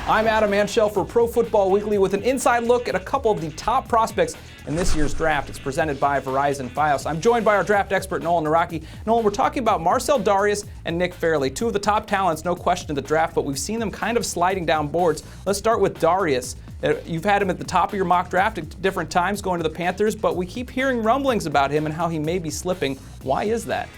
I'm Adam Marcell for Pro Football Weekly with an inside look at a couple of the top prospects in this year's draft. It's presented by Verizon Fios. I'm joined by our draft expert, Nolan Naraki. Nolan, we're talking about Marcell, Dareus, and Nick Fairley, two of the top talents, no question, in the draft, but we've seen them kind of sliding down boards. Let's start with Dareus. You've had him at the top of your mock draft at different times going to the Panthers, but we keep hearing rumblings about him and how he may be slipping. Why is that?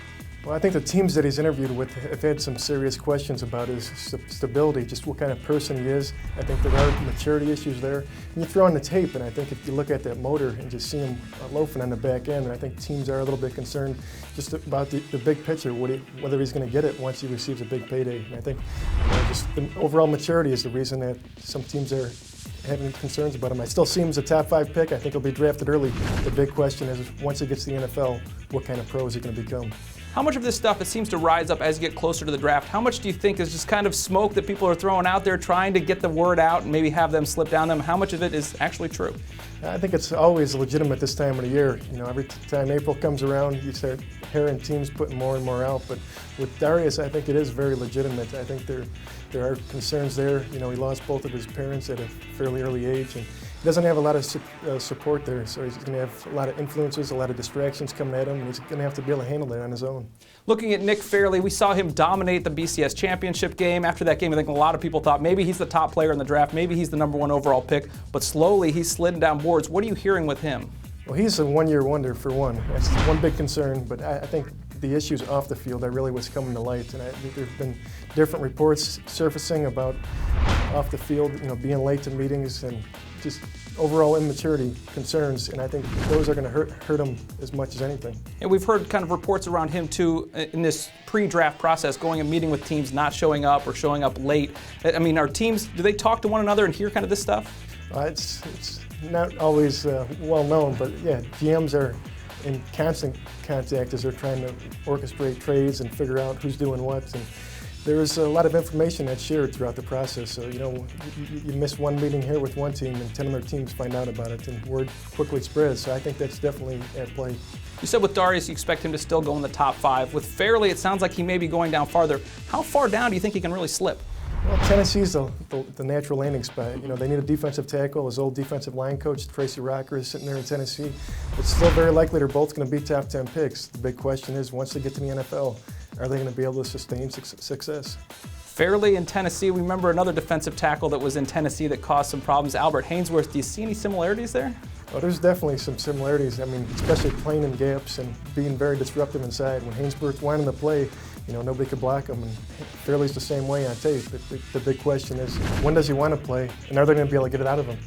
Well, I think the teams that he's interviewed with have had some serious questions about his stability, just what kind of person he is. I think there are maturity issues there. And you throw on the tape, and I think if you look at that motor and just see him loafing on the back end, I think teams are a little bit concerned just about the big picture, whether he's going to get it once he receives a big payday. And I think just the overall maturity is the reason that some teams are having concerns about him. I still see him as a top 5 pick. I think he'll be drafted early. The big question is, once he gets to the NFL, what kind of pro is he going to become? How much of this stuff, it seems to rise up as you get closer to the draft? How much do you think is just kind of smoke that people are throwing out there trying to get the word out and maybe have them slip down them? How much of it is actually true? I think it's always legitimate this time of the year. You know, every time April comes around, you start hearing teams putting more and more out. But with Dareus, I think it is very legitimate. I think there are concerns there. You know, he lost both of his parents at a fairly early age, and he doesn't have a lot of support there, so he's going to have a lot of influences, a lot of distractions coming at him, and he's going to have to be able to handle that on his own. Looking at Nick Fairley, we saw him dominate the BCS championship game. After that game, I think a lot of people thought maybe he's the top player in the draft, maybe he's the #1 overall pick, but slowly he's slidden down boards. What are you hearing with him? Well, he's a one-year wonder for one. That's one big concern, but I think the issues off the field are really what's coming to light, and I think there have been different reports surfacing about off the field, you know, being late to meetings and just overall immaturity concerns, and I think those are going to hurt him as much as anything. And we've heard kind of reports around him too in this pre-draft process, going and meeting with teams, not showing up or showing up late. I mean, are teams, do they talk to one another and hear kind of this stuff? It's not always well known, but yeah, GMs are in constant contact as they're trying to orchestrate trades and figure out who's doing what. And there's a lot of information that's shared throughout the process. So, you know, you miss one meeting here with one team and 10 other teams find out about it, and word quickly spreads. So I think that's definitely at play. You said with Dareus you expect him to still go in the top 5. With Fairley, it sounds like he may be going down farther. How far down do you think he can really slip? Well, Tennessee's the natural landing spot. You know, they need a defensive tackle. His old defensive line coach, Tracy Rocker, is sitting there in Tennessee. It's still very likely they're both going to be top 10 picks. The big question is, once they get to the NFL, are they going to be able to sustain success? Fairley in Tennessee, we remember another defensive tackle that was in Tennessee that caused some problems, Albert Haynesworth. Do you see any similarities there? Oh, there's definitely some similarities. I mean, especially playing in gaps and being very disruptive inside. When Haynesworth wanted to play, you know, nobody could block him, and Fairley's the same way on tape. The big question is, when does he want to play, and are they going to be able to get it out of him?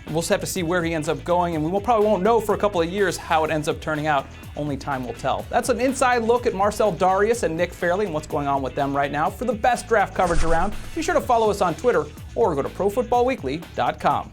We'll just have to see where he ends up going, and we probably won't know for a couple of years how it ends up turning out. Only time will tell. That's an inside look at Marcell, Dareus, and Nick Fairley and what's going on with them right now. For the best draft coverage around, be sure to follow us on Twitter or go to ProFootballWeekly.com.